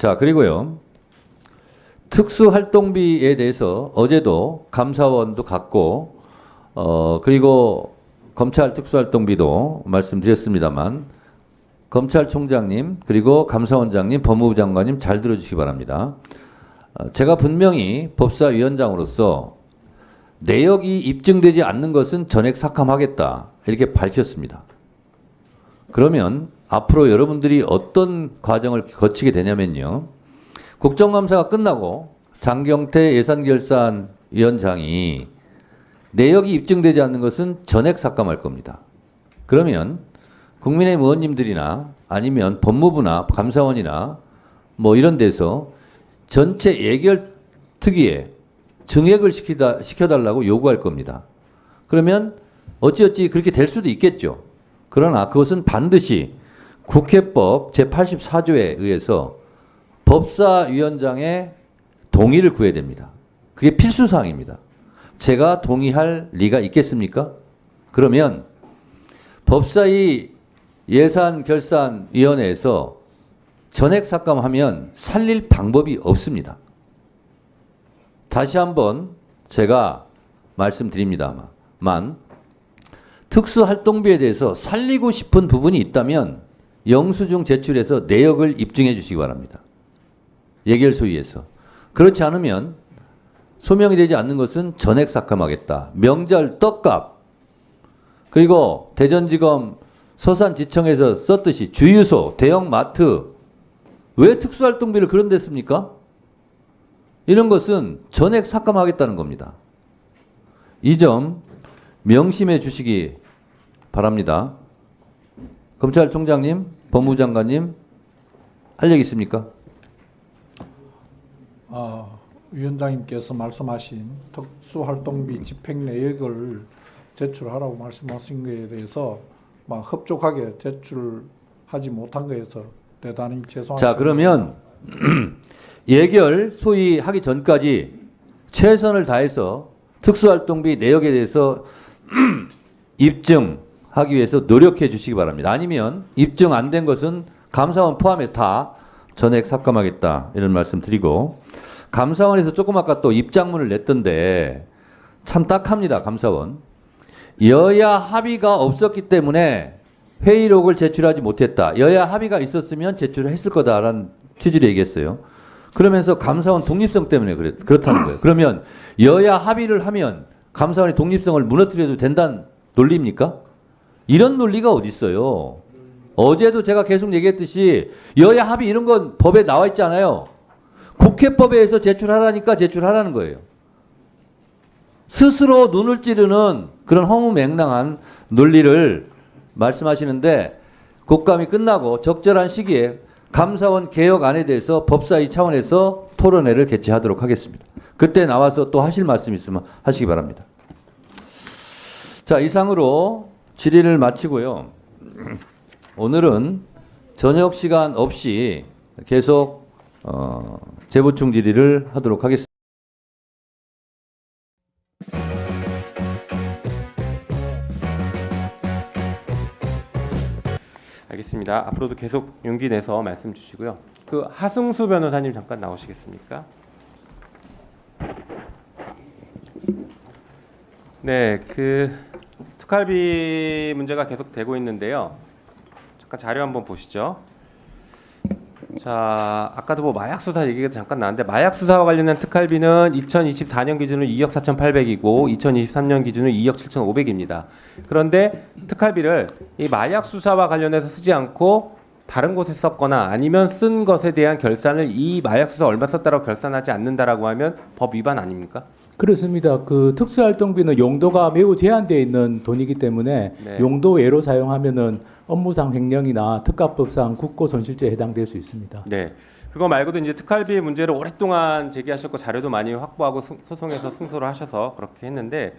자, 그리고요. 특수활동비에 대해서 어제도 감사원도 갔고, 그리고 검찰 특수활동비도 말씀드렸습니다만, 검찰총장님, 그리고 감사원장님, 법무부 장관님 잘 들어주시기 바랍니다. 제가 분명히 법사위원장으로서 내역이 입증되지 않는 것은 전액 삭감하겠다. 이렇게 밝혔습니다. 그러면 앞으로 여러분들이 어떤 과정을 거치게 되냐면요. 국정감사가 끝나고 장경태 예산결산위원장이 내역이 입증되지 않는 것은 전액 삭감할 겁니다. 그러면 국민의힘 의원님들이나 아니면 법무부나 감사원이나 뭐 이런 데서 전체 예결특위에 증액을 시켜달라고 요구할 겁니다. 그러면 어찌어찌 그렇게 될 수도 있겠죠. 그러나 그것은 반드시 국회법 제84조에 의해서 법사위원장의 동의를 구해야 됩니다. 그게 필수사항입니다. 제가 동의할 리가 있겠습니까? 그러면 법사위 예산결산위원회에서 전액 삭감하면 살릴 방법이 없습니다. 다시 한번 제가 말씀드립니다만 특수활동비에 대해서 살리고 싶은 부분이 있다면 영수증 제출해서 내역을 입증해 주시기 바랍니다. 예결소위에서. 그렇지 않으면 소명이 되지 않는 것은 전액 삭감하겠다. 명절 떡값 그리고 대전지검 서산지청에서 썼듯이 주유소, 대형마트 왜 특수활동비를 그런 데 씁니까? 이런 것은 전액 삭감하겠다는 겁니다. 이 점 명심해 주시기 바랍니다. 검찰총장님, 법무부 장관님 할 얘기 있습니까? 위원장님께서 말씀하신 특수활동비 집행 내역을 제출하라고 말씀하신 것에 대해서 막 흡족하게 제출하지 못한 것에서 대단히 죄송합니다. 자, 그러면 예결 소위 하기 전까지 최선을 다해서 특수활동비 내역에 대해서 입증하기 위해서 노력해 주시기 바랍니다. 아니면 입증 안 된 것은 감사원 포함해서 다 전액 삭감하겠다 이런 말씀 드리고, 감사원에서 조금 아까 또 입장문을 냈던데 참 딱합니다. 감사원. 여야 합의가 없었기 때문에 회의록을 제출하지 못했다. 여야 합의가 있었으면 제출했을 거다라는 취지로 얘기했어요. 그러면서 감사원 독립성 때문에 그렇다는 거예요. 그러면 여야 합의를 하면 감사원의 독립성을 무너뜨려도 된다는 논리입니까? 이런 논리가 어디 있어요? 어제도 제가 계속 얘기했듯이 여야 합의 이런 건 법에 나와 있잖아요. 국회법에 의해서 제출하라니까 제출하라는 거예요. 스스로 눈을 찌르는 그런 허무맹랑한 논리를 말씀하시는데, 국감이 끝나고 적절한 시기에 감사원 개혁안에 대해서 법사위 차원에서 토론회를 개최하도록 하겠습니다. 그때 나와서 또 하실 말씀 있으면 하시기 바랍니다. 자, 이상으로 질의를 마치고요. 오늘은 저녁 시간 없이 계속 재보충 질의를 하도록 하겠습니다. 알겠습니다. 앞으로도 계속 용기 내서 말씀 주시고요. 그 하승수 변호사님 잠깐 나오시겠습니까? 네, 그 특활비 문제가 계속 되고 있는데요. 잠깐 자료 한번 보시죠. 자, 아까도 뭐 마약 수사 얘기가 잠깐 나왔는데, 마약 수사와 관련된 특활비는 2024년 기준으로 2억 4,800이고 2023년 기준으로 2억 7,500입니다. 그런데 특활비를 이 마약 수사와 관련해서 쓰지 않고 다른 곳에 썼거나 아니면 쓴 것에 대한 결산을 이 마약 수사 얼마 썼다라고 결산하지 않는다라고 하면 법 위반 아닙니까? 그렇습니다. 그 특수활동비는 용도가 매우 제한되어 있는 돈이기 때문에 네. 용도 외로 사용하면은 업무상 횡령이나 특가법상 국고손실죄에 해당될 수 있습니다. 네. 그거 말고도 이제 특활비 문제를 오랫동안 제기하셨고 자료도 많이 확보하고 소송에서 승소를 하셔서 그렇게 했는데,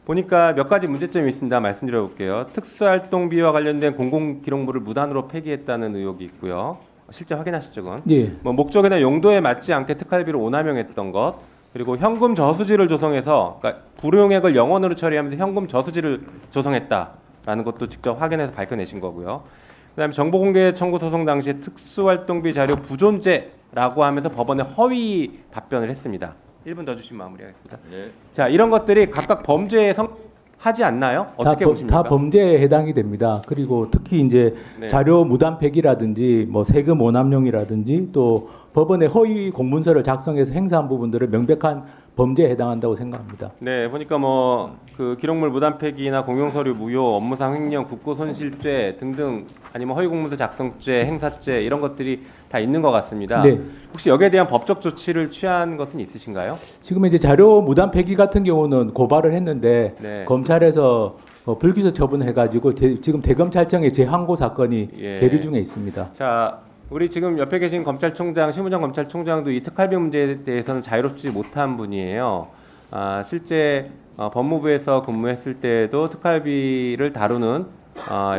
보니까 몇 가지 문제점이 있습니다. 말씀드려 볼게요. 특수활동비와 관련된 공공기록물을 무단으로 폐기했다는 의혹이 있고요. 실제 확인하시죠, 그건? 예. 뭐 목적이나 용도에 맞지 않게 특활비를 오남용했던 것, 그리고 현금 저수지를 조성해서, 그러니까 불용액을 영원으로 처리하면서 현금 저수지를 조성했다라는 것도 직접 확인해서 밝혀내신 거고요. 그다음에 정보공개 청구 소송 당시에 특수활동비 자료 부존재라고 하면서 법원에 허위 답변을 했습니다. 1분 더 주시면 마무리하겠습니다. 자, 이런 것들이 각각 범죄에 하지 않나요? 어떻게 보십니까? 다 범죄에 해당이 됩니다. 그리고 특히 이제 네. 자료 무단 폐기라든지 뭐 세금 오남용이라든지 또 법원에 허위 공문서를 작성해서 행사한 부분들은 명백한 범죄에 해당한다고 생각합니다. 네, 보니까 뭐 그 기록물 무단 폐기나 공용서류 무효, 업무상 횡령, 국고손실죄 등등 아니면 허위공문서 작성죄, 행사죄 이런 것들이 다 있는 것 같습니다. 네. 혹시 여기에 대한 법적 조치를 취한 것은 있으신가요? 지금 이제 자료 무단 폐기 같은 경우는 고발을 했는데 네. 검찰에서 불기소 처분해가지고 지금 대검찰청의 재항고 사건이 예. 계류 중에 있습니다. 자, 우리 지금 옆에 계신 검찰총장, 심우정 검찰총장도 이 특활비 문제에 대해서는 자유롭지 못한 분이에요. 실제 법무부에서 근무했을 때도 특활비를 다루는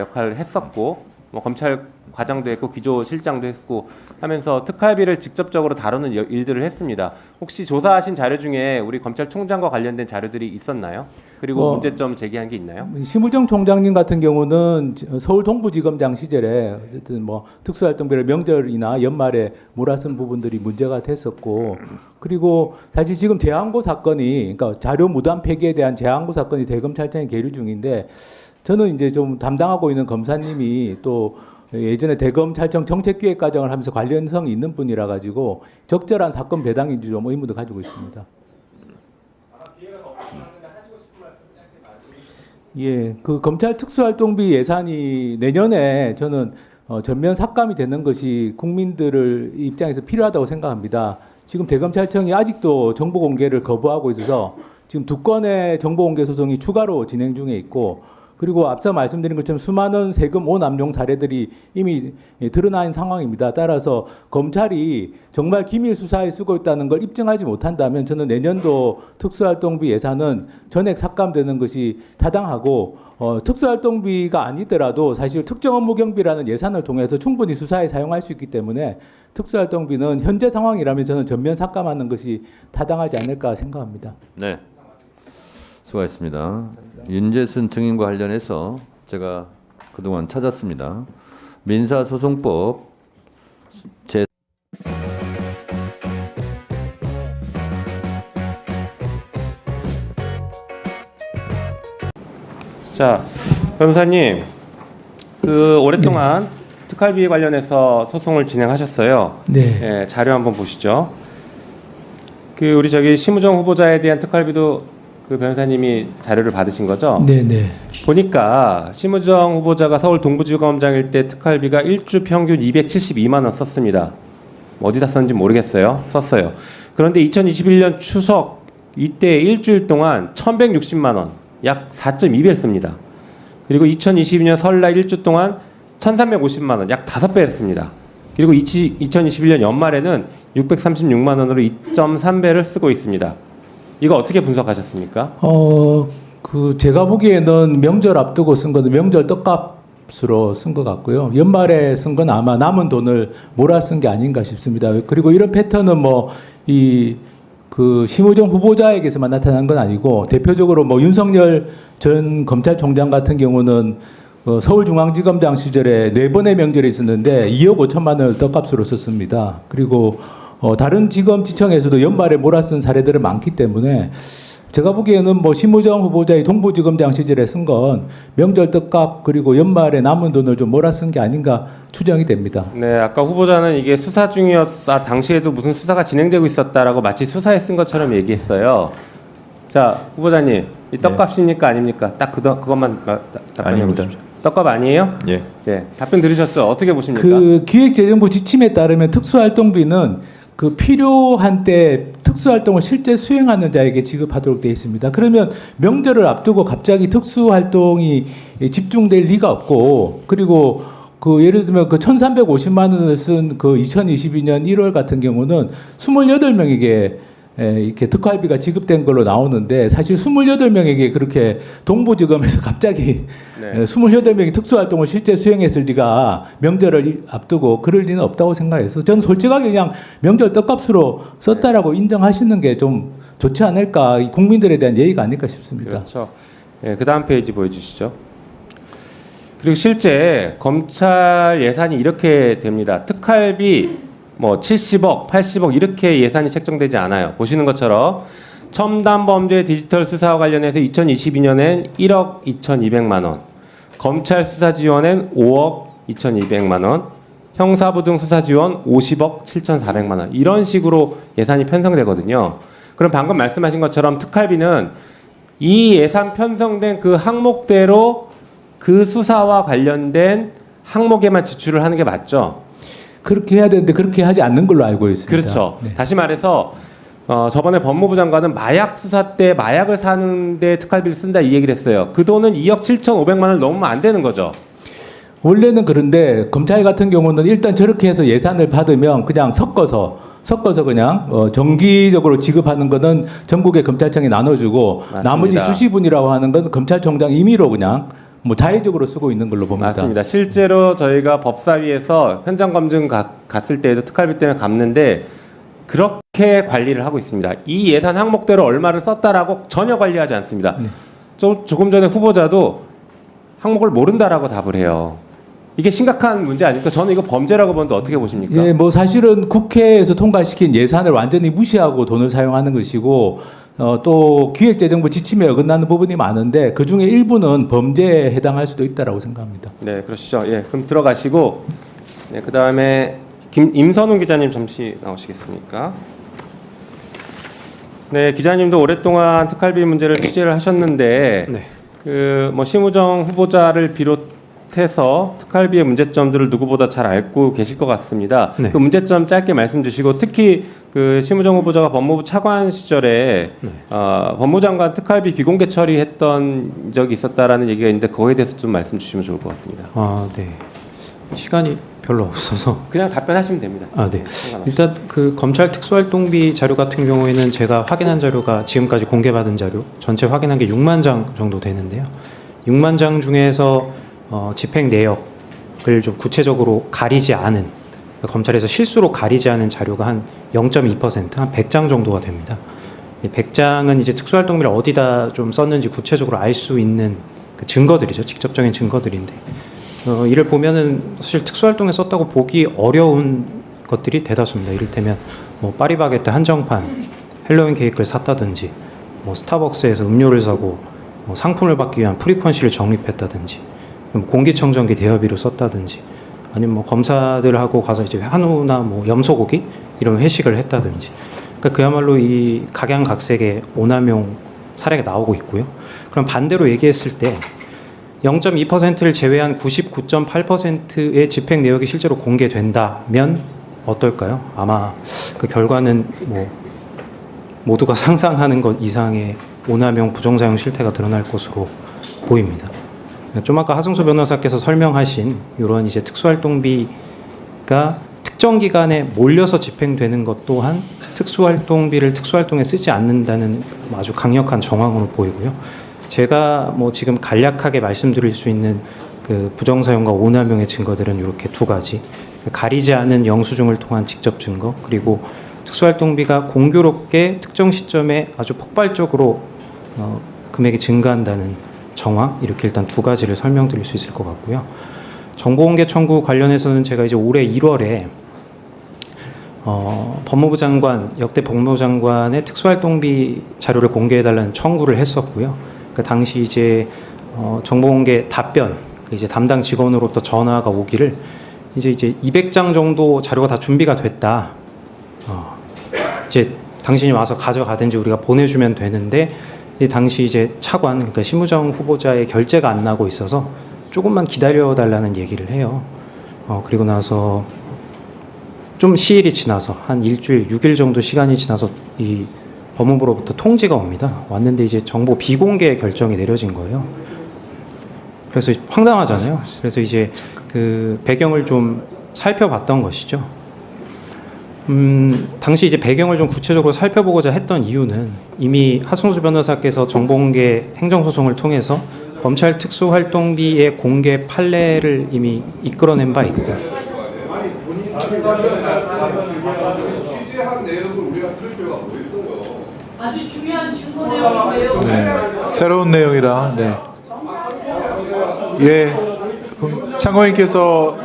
역할을 했었고, 뭐 검찰 과장도 했고 기조실장도 했고 하면서 특활비를 직접적으로 다루는 일들을 했습니다. 혹시 조사하신 자료 중에 우리 검찰총장과 관련된 자료들이 있었나요? 그리고 문제점 제기한 게 있나요? 심우정 총장님 같은 경우는 서울 동부지검장 시절에 어쨌든 뭐 특수활동비를 명절이나 연말에 몰아쓴 부분들이 문제가 됐었고, 그리고 사실 지금 재항고 사건이, 그러니까 자료 무단 폐기에 대한 재항고 사건이 대검찰청에 계류 중인데, 저는 이제 좀 담당하고 있는 검사님이 또 예전에 대검찰청 정책기획과정을 하면서 관련성이 있는 분이라 가지고 적절한 사건 배당인지 좀 의문도 가지고 있습니다. 예, 그 검찰 특수활동비 예산이 내년에 저는 전면 삭감이 되는 것이 국민들을 입장에서 필요하다고 생각합니다. 지금 대검찰청이 아직도 정보 공개를 거부하고 있어서 지금 2건의 정보 공개 소송이 추가로 진행 중에 있고, 그리고 앞서 말씀드린 것처럼 수많은 세금 오남용 사례들이 이미 드러나 있는 상황입니다. 따라서 검찰이 정말 기밀 수사에 쓰고 있다는 걸 입증하지 못한다면 저는 내년도 특수활동비 예산은 전액 삭감되는 것이 타당하고, 특수활동비가 아니더라도 사실 특정 업무 경비라는 예산을 통해서 충분히 수사에 사용할 수 있기 때문에 특수활동비는 현재 상황이라면 저는 전면 삭감하는 것이 타당하지 않을까 생각합니다. 네. 수고하셨습니다. 윤재순 증인과 관련해서 제가 그동안 찾았습니다. 민사소송법 제 자, 변호사님, 그 오랫동안 특활비 관련해서 소송을 진행하셨어요. 네. 예, 자료 한번 보시죠. 그 우리 저기 심우정 후보자에 대한 특활비도 그 변호사님이 자료를 받으신 거죠? 네, 네. 보니까 심우정 후보자가 서울 동부지검장일 때 특활비가 일주 평균 272만 원 썼습니다. 어디다 썼는지 모르겠어요. 썼어요. 그런데 2021년 추석 이때 일주일 동안 1,160만 원, 약 4.2배를 씁니다. 그리고 2022년 설날 일주 동안 1,350만 원, 약 5배를 씁니다. 그리고 2021년 연말에는 636만 원으로 2.3배를 쓰고 있습니다. 이거 어떻게 분석하셨습니까? 그 제가 보기에는 명절 앞두고 쓴 거는 명절 떡값으로 쓴 것 같고요. 연말에 쓴 건 아마 남은 돈을 몰아 쓴 게 아닌가 싶습니다. 그리고 이런 패턴은 뭐 그 심우정 후보자에게서만 나타난 건 아니고, 대표적으로 뭐 윤석열 전 검찰총장 같은 경우는 서울중앙지검장 시절에 4번의 명절이 있었는데 2억 5천만 원을 떡값으로 썼습니다. 그리고 다른 지검지청에서도 연말에 몰아쓴 사례들은 많기 때문에 제가 보기에는 뭐 심우정 후보자의 동부지검장 시절에 쓴 건 명절 떡값 그리고 연말에 남은 돈을 좀 몰아쓴 게 아닌가 추정이 됩니다. 네, 아까 후보자는 이게 수사 중이었다, 당시에도 무슨 수사가 진행되고 있었다라고 마치 수사에 쓴 것처럼 얘기했어요. 자, 후보자님, 이 떡값입니까 아닙니까? 딱 그것만 답변해 보십시오. 떡값 아니에요? 예. 네, 답변 들으셨죠? 어떻게 보십니까? 그 기획재정부 지침에 따르면 특수활동비는 그 필요한 때 특수활동을 실제 수행하는 자에게 지급하도록 되어 있습니다. 그러면 명절을 앞두고 갑자기 특수활동이 집중될 리가 없고, 그리고 그 예를 들면 그 1,350만 원을 쓴 그 2022년 1월 같은 경우는 28명에게 이렇게 특활비가 지급된 걸로 나오는데, 사실 28명에게 그렇게 동부지검에서 갑자기 네. 28명이 특수활동을 실제 수행했을 리가, 명절을 앞두고 그럴 리는 없다고 생각해서 저는 솔직하게 그냥 명절 떡값으로 썼다라고 인정하시는 게 좀 좋지 않을까, 이 국민들에 대한 예의가 아닐까 싶습니다. 그렇죠. 네, 그 다음 페이지 보여주시죠. 그리고 실제 검찰 예산이 이렇게 됩니다. 특활비 뭐 70억, 80억 이렇게 예산이 책정되지 않아요. 보시는 것처럼 첨단 범죄 디지털 수사와 관련해서 2022년엔 1억 2,200만 원, 검찰 수사 지원엔 5억 2,200만 원, 형사부 등 수사 지원 50억 7,400만 원 이런 식으로 예산이 편성되거든요. 그럼 방금 말씀하신 것처럼 특활비는 이 예산 편성된 그 항목대로 그 수사와 관련된 항목에만 지출을 하는 게 맞죠? 그렇게 해야 되는데 그렇게 하지 않는 걸로 알고 있습니다. 그렇죠. 네. 다시 말해서 저번에 법무부 장관은 마약 수사 때 마약을 사는데 특활비를 쓴다 이 얘기를 했어요. 그 돈은 2억 7,500만 원을 넘으면 안 되는 거죠. 원래는 그런데 검찰 같은 경우는 일단 저렇게 해서 예산을 받으면 그냥 섞어서 그냥 정기적으로 지급하는 거는 전국의 검찰청이 나눠주고 맞습니다. 나머지 수시분이라고 하는 건 검찰총장 임의로 그냥 뭐 자의적으로 쓰고 있는 걸로 봅니다. 맞습니다. 실제로 저희가 법사위에서 현장 검증 갔을 때에도 특활비 때문에 갚는데 그렇게 관리를 하고 있습니다. 이 예산 항목대로 얼마를 썼다라고 전혀 관리하지 않습니다. 조금 전에 후보자도 항목을 모른다라고 답을 해요. 이게 심각한 문제 아닙니까? 저는 이거 범죄라고 보는데 어떻게 보십니까? 예, 뭐 사실은 국회에서 통과시킨 예산을 완전히 무시하고 돈을 사용하는 것이고 또 기획재정부 지침에 어긋나는 부분이 많은데 그 중에 일부는 범죄에 해당할 수도 있다라고 생각합니다. 네, 그러시죠. 예, 그럼 들어가시고 네, 그 다음에 임선웅 기자님 잠시 나오시겠습니까? 네, 기자님도 오랫동안 특활비 문제를 취재를 하셨는데 네. 그 뭐 심우정 후보자를 비롯해서 특활비의 문제점들을 누구보다 잘 알고 계실 것 같습니다. 네. 그 문제점 짧게 말씀 주시고 특히 그 심우정 후보자가 법무부 차관 시절에 네. 법무부 장관 특활비 비공개 처리했던 적이 있었다라는 얘기가 있는데 그거에 대해서 좀 말씀 주시면 좋을 것 같습니다. 네. 시간이 별로 없어서. 그냥 답변하시면 됩니다. 네. 상관없이. 일단 그 검찰 특수활동비 자료 같은 경우에는 제가 확인한 자료가 지금까지 공개받은 자료 전체 확인한 게 6만 장 정도 되는데요. 6만 장 중에서 집행 내역을 좀 구체적으로 가리지 않은 검찰에서 실수로 가리지 않은 자료가 한 0.2%, 한 100장 정도가 됩니다. 이 100장은 이제 특수활동비를 어디다 좀 썼는지 구체적으로 알 수 있는 그 증거들이죠. 직접적인 증거들인데 이를 보면은 사실 특수활동에 썼다고 보기 어려운 것들이 대다수입니다. 이를테면 뭐 파리바게뜨 한정판 헬로윈 케이크를 샀다든지 뭐 스타벅스에서 음료를 사고 뭐 상품을 받기 위한 프리퀀시를 적립했다든지 공기청정기 대여비로 썼다든지 아니면 뭐 검사들하고 가서 이제 한우나 뭐 염소고기 이런 회식을 했다든지 그러니까 그야말로 이 각양각색의 오남용 사례가 나오고 있고요. 그럼 반대로 얘기했을 때 0.2%를 제외한 99.8%의 집행 내역이 실제로 공개된다면 어떨까요? 아마 그 결과는 뭐 모두가 상상하는 것 이상의 오남용 부정사용 실태가 드러날 것으로 보입니다. 좀 아까 하승수 변호사께서 설명하신 이런 이제 특수활동비가 특정 기간에 몰려서 집행되는 것 또한 특수활동비를 특수활동에 쓰지 않는다는 아주 강력한 정황으로 보이고요. 제가 뭐 지금 간략하게 말씀드릴 수 있는 그 부정사용과 오남용의 증거들은 이렇게 두 가지. 가리지 않은 영수증을 통한 직접 증거, 그리고 특수활동비가 공교롭게 특정 시점에 아주 폭발적으로 금액이 증가한다는 정황, 이렇게 일단 두 가지를 설명드릴 수 있을 것 같고요. 정보공개 청구 관련해서는 제가 이제 올해 1월에 법무부 장관, 역대 법무부 장관의 특수활동비 자료를 공개해달라는 청구를 했었고요. 그 당시 이제 정보공개 답변, 이제 담당 직원으로부터 전화가 오기를 이제 200장 정도 자료가 다 준비가 됐다. 이제 당신이 와서 가져가든지 우리가 보내주면 되는데 당시 이제 차관, 그러니까 심우정 후보자의 결재가 안 나고 있어서 조금만 기다려달라는 얘기를 해요. 그리고 나서 좀 시일이 지나서 한 일주일, 6일 정도 시간이 지나서 이 법무부로부터 통지가 옵니다. 왔는데 이제 정보 비공개 결정이 내려진 거예요. 그래서 황당하잖아요. 그래서 이제 그 배경을 좀 살펴봤던 것이죠. 당시 이제 배경을 좀 구체적으로 살펴보고자 했던 이유는 이미 하승수 변호사께서 정보공개 행정소송을 통해서 검찰 특수활동비의 공개 판례를 이미 이끌어낸 바 있고 취재한 내용을 우리가 들을 필요가 뭐 있어요? 아주 중요한 증거 내용인데요. 네. 새로운 내용이라. 네. 예. 그럼 참고인께서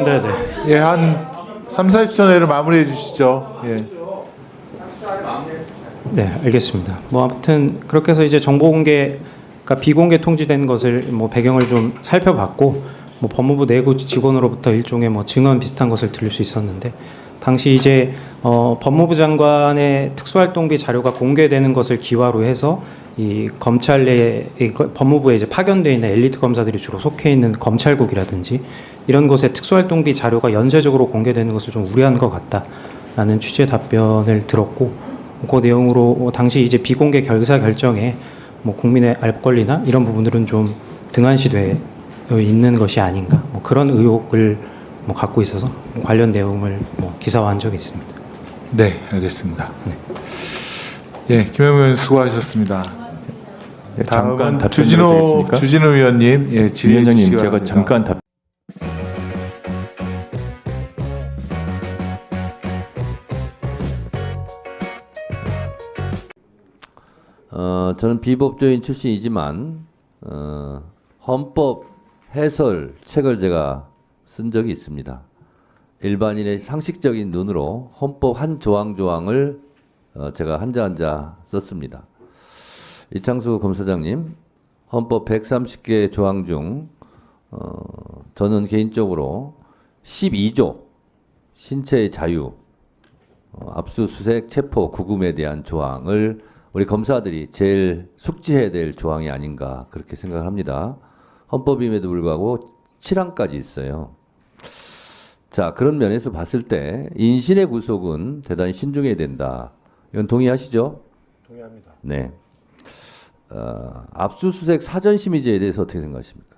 네네. 예, 한 3, 40초 내로 마무리해 주시죠. 예. 네, 알겠습니다. 뭐 아무튼 그렇게 해서 이제 정보 공개가 비공개 통지된 것을 뭐 배경을 좀 살펴봤고, 뭐 법무부 내부 직원으로부터 일종의 뭐 증언 비슷한 것을 들을 수 있었는데, 당시 이제 법무부 장관의 특수활동비 자료가 공개되는 것을 기화로 해서 이 검찰 내에 법무부에 이제 파견되어 있는 엘리트 검사들이 주로 속해 있는 검찰국이라든지 이런 곳에 특수활동비 자료가 연쇄적으로 공개되는 것을 좀 우려한 것 같다라는 취지의 답변을 들었고, 그 내용으로 당시 이제 비공개 결사 결정에 뭐 국민의 알 권리나 이런 부분들은 좀 등한시되어 있는 것이 아닌가, 뭐 그런 의혹을 뭐 갖고 있어서 관련 내용을 뭐 기사화한 적이 있습니다. 네, 알겠습니다. 예, 김영민 의원 수고하셨습니다. 네, 잠깐 다음은 답변 드려도 되겠습니까? 주진우 위원님, 예, 질의해 위원장님, 주시기 제가 바랍니다. 잠깐 답. 저는 비법조인 출신이지만 헌법 해설 책을 제가 쓴 적이 있습니다. 일반인의 상식적인 눈으로 헌법 한 조항을 제가 한자 썼습니다. 이창수 검사장님, 헌법 130개 조항 중 저는 개인적으로 12조 신체의 자유, 압수수색, 체포, 구금에 대한 조항을 우리 검사들이 제일 숙지해야 될 조항이 아닌가 그렇게 생각합니다. 헌법임에도 불구하고 7항까지 있어요. 자, 그런 면에서 봤을 때 인신의 구속은 대단히 신중해야 된다. 이건 동의하시죠? 동의합니다. 네. 압수수색 사전심의제에 대해서 어떻게 생각하십니까?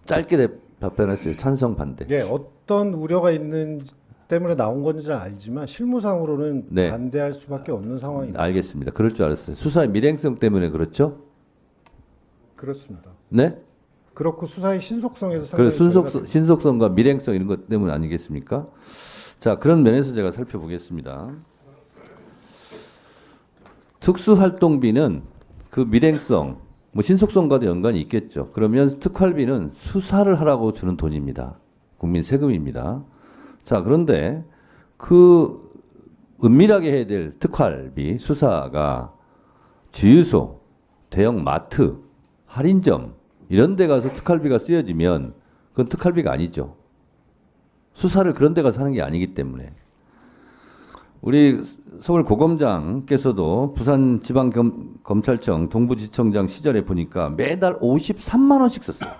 짧게 답변했어요. 찬성, 반대. 예, 어떤 우려가 있는 때문에 나온 건지는 알지만 실무상으로는 네. 반대할 수밖에 없는 상황입니다. 알겠습니다. 그럴 줄 알았어요. 수사의 밀행성 때문에 그렇죠? 그렇습니다. 네? 그렇고 수사의 신속성에서 그래 상당히 신속성과 밀행성 이런 것 때문 아니겠습니까? 자, 그런 면에서 제가 살펴보겠습니다. 특수활동비는 그 밀행성, 뭐 신속성과도 연관이 있겠죠. 그러면 특활비는 수사를 하라고 주는 돈입니다. 국민 세금입니다. 자, 그런데 그 은밀하게 해야 될 특활비 수사가 주유소, 대형 마트, 할인점 이런 데 가서 특활비가 쓰여지면 그건 특활비가 아니죠. 수사를 그런 데 가서 하는 게 아니기 때문에. 우리 서울 고검장께서도 부산지방검찰청 동부지청장 시절에 보니까 매달 53만 원씩 썼어요.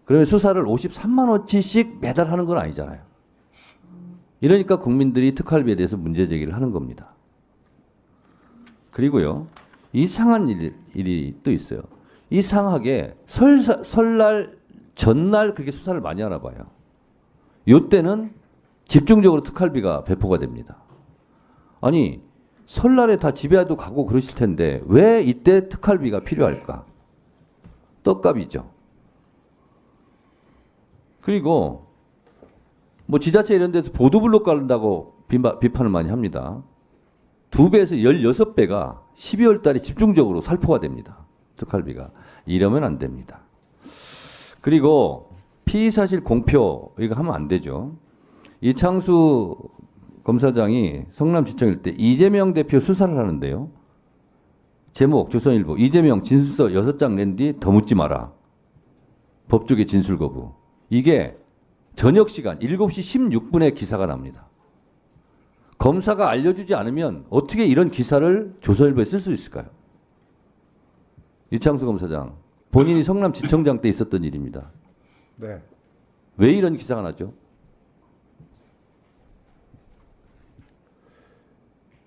그러면 수사를 53만 원치씩 매달 하는 건 아니잖아요. 이러니까 국민들이 특활비에 대해서 문제 제기를 하는 겁니다. 그리고요, 이상한 일이 또 있어요. 이상하게 설날 전날 그렇게 수사를 많이 하나 봐요. 이때는 집중적으로 특활비가 배포가 됩니다. 아니, 설날에 다 집에도 가고 그러실 텐데 왜 이때 특활비가 필요할까? 떡값이죠. 그리고 뭐 지자체 이런 데서 보도블록 깔는다고 비판을 많이 합니다. 2배에서 16배가 12월 달에 집중적으로 살포가 됩니다. 특활비가. 이러면 안 됩니다. 그리고 피의사실 공표 이거 하면 안 되죠. 이창수 검사장이 성남지청일 때 이재명 대표 수사를 하는데요. 제목 조선일보 이재명 진술서 6장 낸 뒤 더 묻지 마라. 법조계 진술 거부. 이게 저녁 시간 7시 16분에 기사가 납니다. 검사가 알려주지 않으면 어떻게 이런 기사를 조선일보에 쓸 수 있을까요? 이창수 검사장, 본인이 성남지청장 때 있었던 일입니다. 네. 왜 이런 기사가 나죠?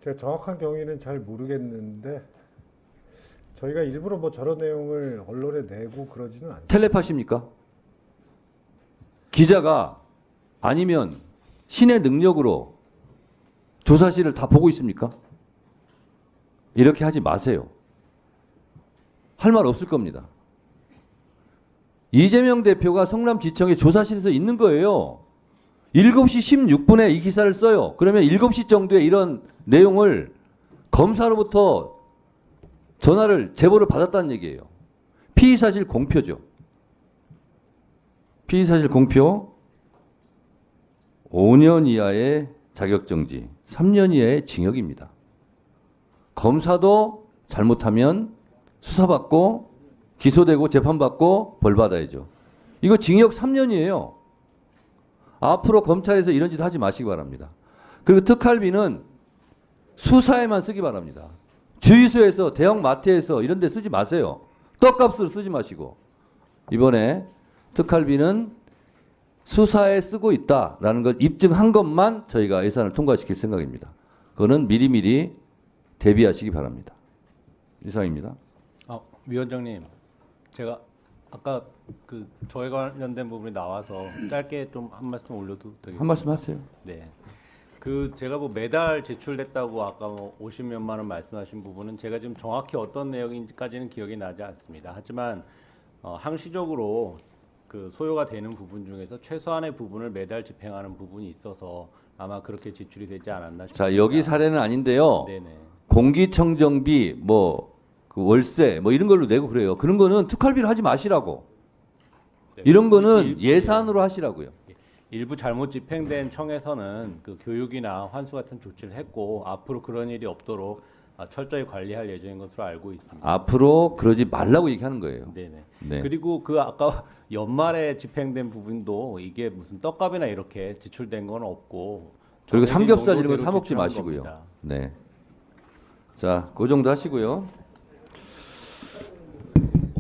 제가 정확한 경위는 잘 모르겠는데 저희가 일부러 뭐 저런 내용을 언론에 내고 그러지는 않습니다. 텔레파시입니까? 기자가 아니면 신의 능력으로 조사실을 다 보고 있습니까? 이렇게 하지 마세요. 할 말 없을 겁니다. 이재명 대표가 성남지청의 조사실에서 있는 거예요. 7시 16분에 이 기사를 써요. 그러면 7시 정도에 이런 내용을 검사로부터 전화를 제보를 받았다는 얘기예요. 피의사실 공표죠. 피의사실 공표 5년 이하의 자격정지, 3년 이하의 징역입니다. 검사도 잘못하면 수사받고 기소되고 재판받고 벌 받아야죠. 이거 징역 3년이에요. 앞으로 검찰에서 이런 짓 하지 마시기 바랍니다. 그리고 특활비는 수사에만 쓰기 바랍니다. 주유소에서 대형 마트에서 이런 데 쓰지 마세요. 떡값으로 쓰지 마시고. 이번에 특활비는 수사에 쓰고 있다라는 걸 입증한 것만 저희가 예산을 통과시킬 생각입니다. 그거는 미리미리 대비하시기 바랍니다. 이상입니다. 위원장님, 제가 아까 그 저에 관련된 부분이 나와서 짧게 좀 한 말씀 올려도 되겠습니까? 한 말씀 하세요. 네. 그 제가 뭐 매달 제출됐다고 아까 뭐 50몇만 원 말씀하신 부분은 제가 지금 정확히 어떤 내용인지까지는 기억이 나지 않습니다. 하지만 항시적으로 그 소요가 되는 부분 중에서 최소한의 부분을 매달 집행하는 부분이 있어서 아마 그렇게 지출이 되지 않았나 싶습니다. 자, 여기 사례는 아닌데요. 네네. 공기청정비, 그 월세, 이런 걸로 내고 그래요. 그런 거는 특활비를 하지 마시라고. 네, 이런 거는 예산으로 하시라고요. 일부 잘못 집행된 청에서는 그 교육이나 환수 같은 조치를 했고 앞으로 그런 일이 없도록 철저히 관리할 예정인 것으로 알고 있습니다. 앞으로 그러지 말라고 얘기하는 거예요. 네네. 네. 그리고 그 아까 연말에 집행된 부분도 이게 무슨 떡값이나 이렇게 지출된 건 없고 그리고 정해진 삼겹살 이런 거 용도대로 사 먹지 지출한 마시고요. 겁니다. 네. 자, 그 정도 하시고요.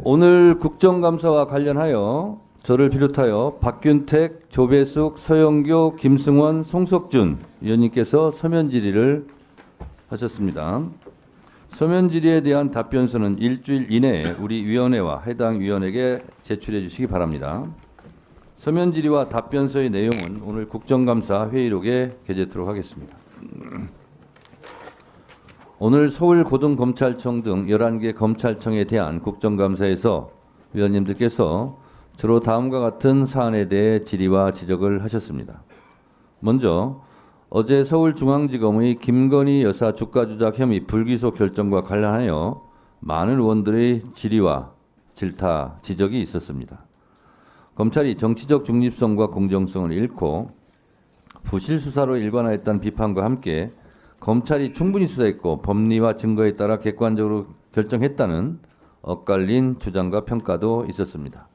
오늘 국정감사와 관련하여 저를 비롯하여 박균택, 조배숙, 서영교, 김승원, 송석준 위원님께서 서면 질의를 하셨습니다. 서면 질의에 대한 답변서는 일주일 이내에 우리 위원회와 해당 위원에게 제출해 주시기 바랍니다. 서면 질의와 답변서의 내용은 오늘 국정감사 회의록에 게재토록 하겠습니다. 오늘 서울고등검찰청 등 11개 검찰청에 대한 국정감사에서 위원님들께서 주로 다음과 같은 사안에 대해 질의와 지적을 하셨습니다. 먼저 어제 서울중앙지검의 김건희 여사 주가 조작 혐의 불기소 결정과 관련하여 많은 의원들의 질의와 질타, 지적이 있었습니다. 검찰이 정치적 중립성과 공정성을 잃고 부실 수사로 일관하였다는 비판과 함께 검찰이 충분히 수사했고 법리와 증거에 따라 객관적으로 결정했다는 엇갈린 주장과 평가도 있었습니다.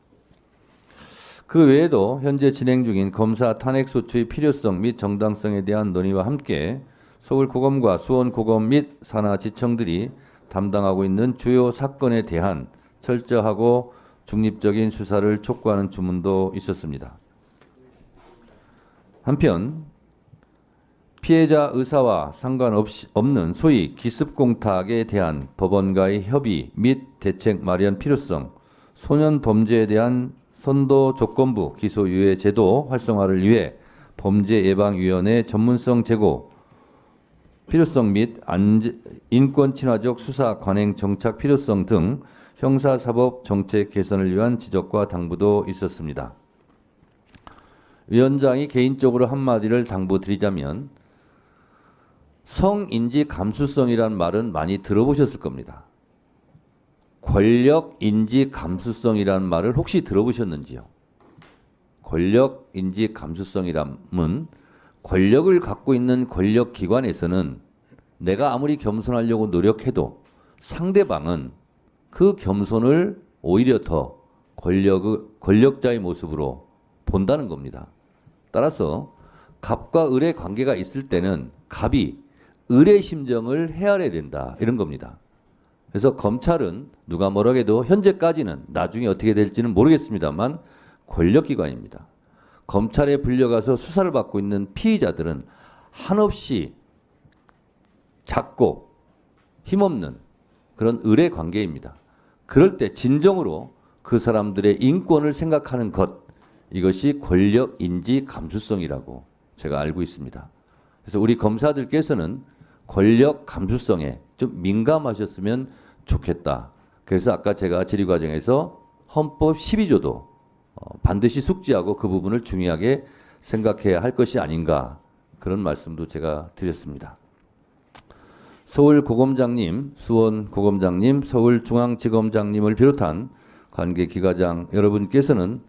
그 외에도 현재 진행 중인 검사 탄핵소추의 필요성 및 정당성에 대한 논의와 함께 서울고검과 수원고검 및 산하지청들이 담당하고 있는 주요 사건에 대한 철저하고 중립적인 수사를 촉구하는 주문도 있었습니다. 한편 피해자 의사와 상관없는 소위 기습공탁에 대한 법원과의 협의 및 대책 마련 필요성, 소년 범죄에 대한 선도 조건부 기소 유예 제도 활성화를 위해 범죄예방위원회 전문성 제고 필요성 및 인권 친화적 수사 관행 정착 필요성 등 형사사법 정책 개선을 위한 지적과 당부도 있었습니다. 위원장이 개인적으로 한마디를 당부드리자면 성인지 감수성이란 말은 많이 들어보셨을 겁니다. 권력인지 감수성이라는 말을 혹시 들어보셨는지요? 권력인지 감수성이라면 권력을 갖고 있는 권력기관에서는 내가 아무리 겸손하려고 노력해도 상대방은 그 겸손을 오히려 더 권력자의 모습으로 본다는 겁니다. 따라서 갑과 을의 관계가 있을 때는 갑이 을의 심정을 헤아려야 된다 이런 겁니다. 그래서 검찰은 누가 뭐라고 해도 현재까지는 나중에 어떻게 될지는 모르겠습니다만 권력기관입니다. 검찰에 불려가서 수사를 받고 있는 피의자들은 한없이 작고 힘없는 그런 을의 관계입니다. 그럴 때 진정으로 그 사람들의 인권을 생각하는 것, 이것이 권력인지 감수성이라고 제가 알고 있습니다. 그래서 우리 검사들께서는 권력 감수성에 좀 민감하셨으면 좋겠다. 그래서 아까 제가 질의 과정에서 헌법 12조도 반드시 숙지하고 그 부분을 중요하게 생각해야 할 것이 아닌가 그런 말씀도 제가 드렸습니다. 서울고검장님, 수원고검장님, 서울중앙지검장님을 비롯한 관계기관장 여러분께서는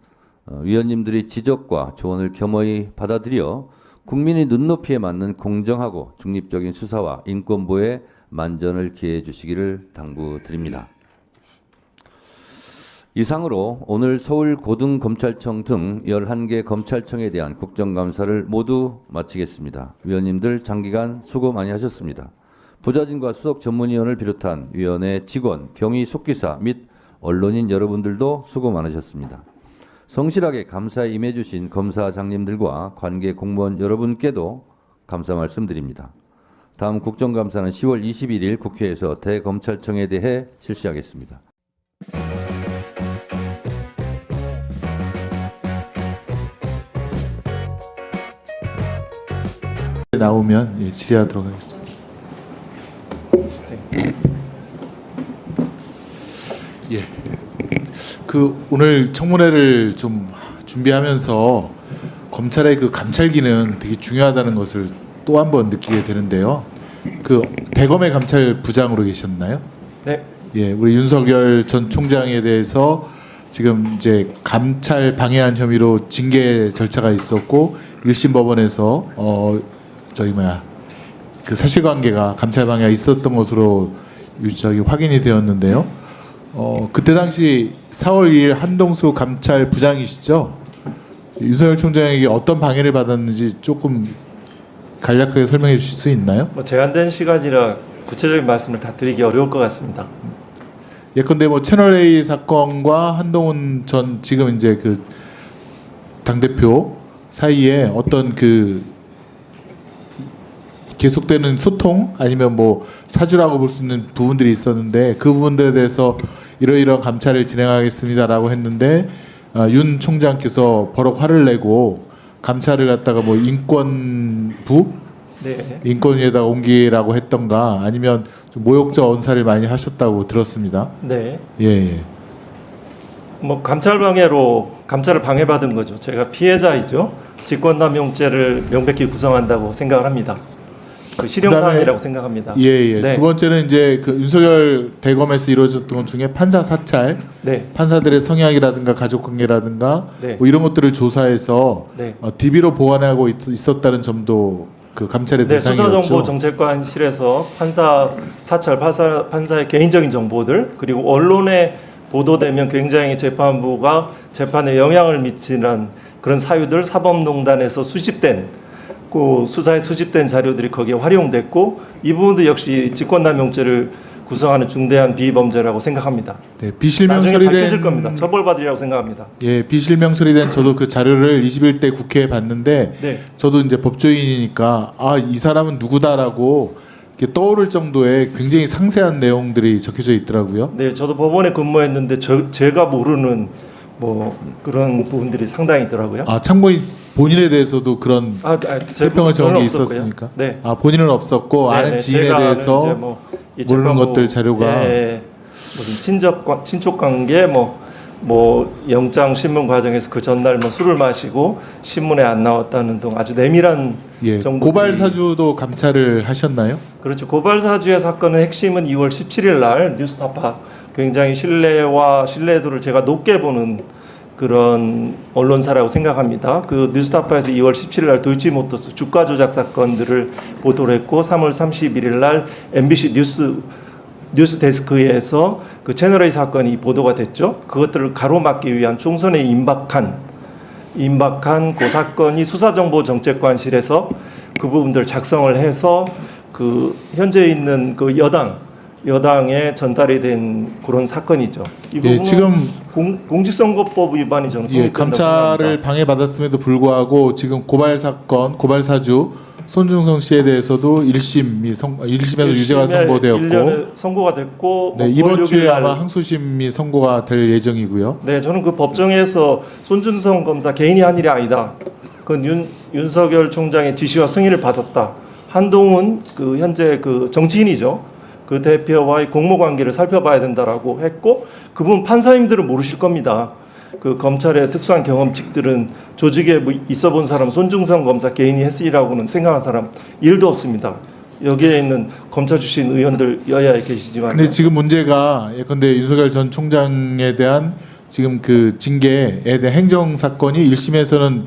위원님들의 지적과 조언을 겸허히 받아들여 국민의 눈높이에 맞는 공정하고 중립적인 수사와 인권보호에 만전을 기해해 주시기를 당부드립니다. 이상으로 오늘 서울고등검찰청 등 11개 검찰청에 대한 국정감사를 모두 마치겠습니다. 위원님들 장기간 수고 많이 하셨습니다. 보좌진과 수석 전문위원을 비롯한 위원회 직원, 경위 속기사 및 언론인 여러분들도 수고 많으셨습니다. 성실하게 감사에 임해주신 검사장님들과 관계 공무원 여러분께도 감사 말씀드립니다. 다음 국정감사는 10월 21일 국회에서 대검찰청에 대해 실시하겠습니다. 나오면 질의하도록 하겠습니다. 예. 오늘 청문회를 좀 준비하면서 검찰의 그 감찰 기능 되게 중요하다는 것을 또 한 번 느끼게 되는데요. 대검의 감찰부장으로 계셨나요? 네. 예, 우리 윤석열 전 총장에 대해서 지금 이제 감찰 방해한 혐의로 징계 절차가 있었고 1심 법원에서 그 사실관계가 감찰 방해가 있었던 것으로 확인이 되었는데요. 그때 당시 4월 2일 한동수 감찰부장이시죠? 윤석열 총장에게 어떤 방해를 받았는지 조금 간략하게 설명해 주실 수 있나요? 제한된 시간이라 구체적인 말씀을 다 드리기 어려울 것 같습니다. 예컨대 채널A 사건과 한동훈 전 지금 이제 그 당대표 사이에 어떤 계속되는 소통 아니면 사주라고 볼 수 있는 부분들이 있었는데 그 부분들에 대해서 이러이러한 감찰을 진행하겠습니다라고 했는데 윤 총장께서 버럭 화를 내고 감찰을 갖다가 인권부 네. 인권위에다가 옮기라고 했던가 아니면 좀 모욕적 언사를 많이 하셨다고 들었습니다. 네. 예. 감찰 방해로 감찰을 방해받은 거죠. 제가 피해자이죠. 직권남용죄를 명백히 구성한다고 생각을 합니다. 실형사항이라고 생각합니다. 예. 네. 두 번째는 이제 윤석열 대검에서 이루어졌던 것 중에 판사 사찰, 네. 판사들의 성향이라든가 가족관계라든가 네. 이런 것들을 조사해서 네. DB로 보완하고 있었다는 점도 그 감찰의 네, 대상이었죠. 수사정보정책관실에서 판사 사찰, 판사의 개인적인 정보들 그리고 언론에 보도되면 굉장히 재판부가 재판에 영향을 미치는 그런 사유들 사법농단에서 수집된 수사에 수집된 자료들이 거기에 활용됐고 이 부분도 역시 직권남용죄를 구성하는 중대한 비범죄라고 생각합니다. 네, 비실명 나중에 처리된 밝혀질 겁니다. 처벌받으리라고 생각합니다. 예, 비실명 처리된 저도 그 자료를 21대 국회에 봤는데 네. 저도 이제 법조인이니까 이 사람은 누구다라고 이렇게 떠오를 정도의 굉장히 상세한 내용들이 적혀져 있더라고요. 네, 저도 법원에 근무했는데 제가 모르는 그런 부분들이 상당히 있더라고요. 참고인 본인에 대해서도 그런 설명을 적은 게 있었습니까? 네. 본인은 없었고 아는 지인에 대해서 모르는 것들 자료가 무슨 친족 관계 영장 신문 과정에서 그 전날 술을 마시고 신문에 안 나왔다는 등 아주 내밀한 정보들이 고발 사주도 감찰을 하셨나요? 그렇죠. 고발 사주의 사건의 핵심은 2월 17일 날 뉴스타파 굉장히 신뢰도를 제가 높게 보는 그런 언론사라고 생각합니다. 그 뉴스타파에서 2월 17일 날 도이치모터스 주가 조작 사건들을 보도를 했고 3월 31일 날 MBC 뉴스 데스크에서 그 채널A 사건이 보도가 됐죠. 그것들을 가로막기 위한 총선에 임박한 그 사건이 수사정보정책관실에서 그 부분들 작성을 해서 그 현재 있는 그 여당에 전달이 된 그런 사건이죠. 이 부분은 지금 공직선거법 위반이 저는 감찰을 방해받았음에도 불구하고 지금 고발 사건, 고발 사주 손중성 씨에 대해서도 1심에서 유죄가 선고되었고 1년에 선고가 됐고 이번 주에 아마 항소심이 선고가 될 예정이고요. 네, 저는 그 법정에서 손준성 검사 개인이 한 일이 아니다. 그 윤석열 총장의 지시와 승인을 받았다. 한동훈 그 현재 그 정치인이죠. 그 대표와의 공모 관계를 살펴봐야 된다라고 했고 그분 판사님들은 모르실 겁니다. 그 검찰의 특수한 경험칙들은 조직에 있어 본 사람 손중성 검사 개인이 했으리라고는 생각한 사람 1도 없습니다. 여기에 있는 검찰 출신 의원들 여야에 계시지만 근데 지금 문제가 예컨대 윤석열 전 총장에 대한 지금 그 징계에 대한 행정 사건이 1심에서는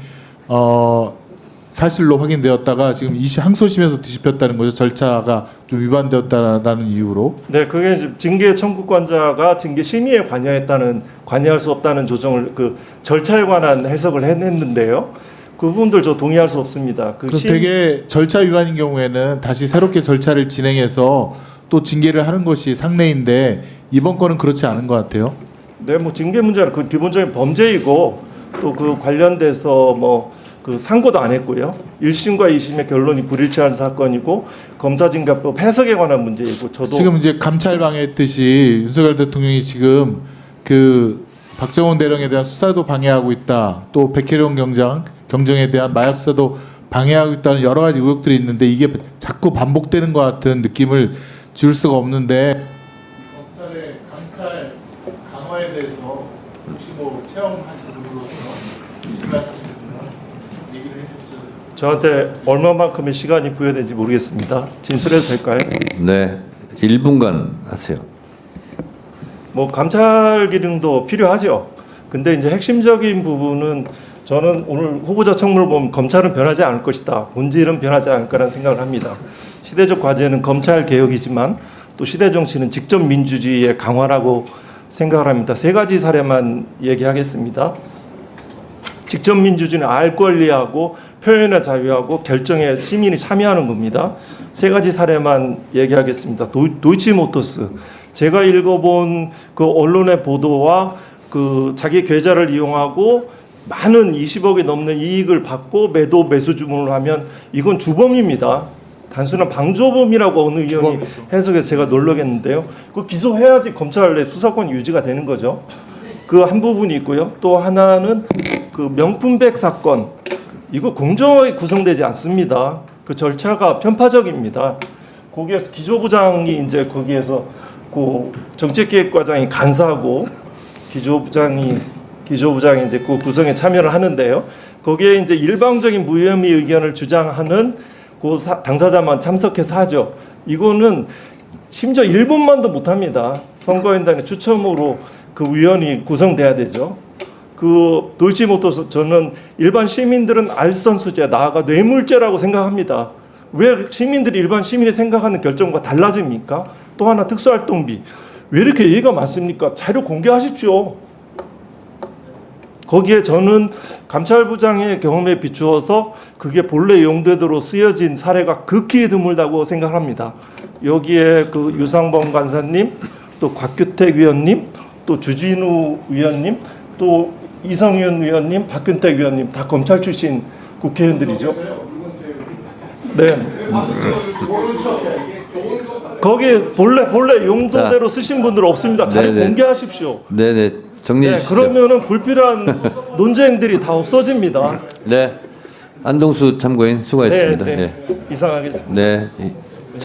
사실로 확인되었다가 지금 항소심에서 뒤집혔다는 거죠. 절차가 좀 위반되었다라는 이유로. 네, 그게 이제 징계 청구권자가 징계 심의에 관여할 수 없다는 조정을 그 절차에 관한 해석을 해냈는데요. 그 부분들 저 동의할 수 없습니다. 그럼 되게 절차 위반인 경우에는 다시 새롭게 절차를 진행해서 또 징계를 하는 것이 상례인데 이번 건은 그렇지 않은 것 같아요. 네, 뭐 징계 문제는 그 기본적인 범죄이고 또 그 관련돼서 뭐 그 상고도 안 했고요. 1심과 2심의 결론이 불일치한 사건이고 검사징계법 해석에 관한 문제이고 저도 지금 이제 감찰 방해했듯이 윤석열 대통령이 지금 그 박정훈 대령에 대한 수사도 방해하고 있다. 또 백혜령 경정에 대한 마약 수사도 방해하고 있다는 여러 가지 의혹들이 있는데 이게 자꾸 반복되는 것 같은 느낌을 줄 수가 없는데 검찰의 감찰 강화에 대해서 혹시 뭐 체험하신 분으로서 의심할 수 있으면 얘기를 해주세요. 저한테 얼마만큼의 시간이 부여된지 모르겠습니다. 진술해도 될까요? 네, 1분간 하세요. 뭐 감찰 기능도 필요하죠. 근데 이제 핵심적인 부분은 저는 오늘 후보자 청문을 보면 검찰은 변하지 않을 것이다. 본질은 변하지 않을 거라는 생각을 합니다. 시대적 과제는 검찰 개혁이지만 또 시대 정치는 직접 민주주의의 강화라고 생각을 합니다. 세 가지 사례만 얘기하겠습니다. 직접 민주주의는 알 권리하고 표현의 자유하고 결정에 시민이 참여하는 겁니다. 세 가지 사례만 얘기하겠습니다. 도이치모터스. 제가 읽어본 그 언론의 보도와 그 자기 계좌를 이용하고 많은 20억이 넘는 이익을 받고 매수 주문을 하면 이건 주범입니다. 단순한 방조범이라고 어느 의원이 해석해서 제가 놀라겠는데요. 그 기소해야지 검찰 내 수사권이 유지가 되는 거죠. 그 한 부분이 있고요. 또 하나는 그 명품백 사건. 이거 공정하게 구성되지 않습니다. 그 절차가 편파적입니다. 거기에서 기조부장이 이제 거기에서 그 정책기획과장이 간사하고 기조부장이 이제 그 구성에 참여를 하는데요. 거기에 이제 일방적인 무혐의 의견을 주장하는 그 당사자만 참석해서 하죠. 이거는 심지어 1분만도 못합니다. 선거인단의 추첨으로 그 위원이 구성돼야 되죠. 그 도이치모터스 저는 일반 시민들은 알선수재 나아가 뇌물죄라고 생각합니다. 왜 시민들이 일반 시민이 생각하는 결정과 달라집니까? 또 하나 특수활동비 왜 이렇게 얘기가 많습니까? 자료 공개하십시오. 거기에 저는 감찰부장의 경험에 비추어서 그게 본래 용도대로 쓰여진 사례가 극히 드물다고 생각합니다. 여기에 그 유상범 간사님, 또 곽규택 위원님, 또 주진우 위원님, 또 이성윤 위원님, 박균택 위원님 다 검찰 출신 국회의원들이죠. 네. 거기에 본래 용도대로 쓰신 분들 없습니다. 자료 공개하십시오. 네네. 정리해 주시죠. 그러면은 불필요한 논쟁들이 다 없어집니다. 네. 안동수 참고인 수고하셨습니다. 네. 이상하겠습니다. 네.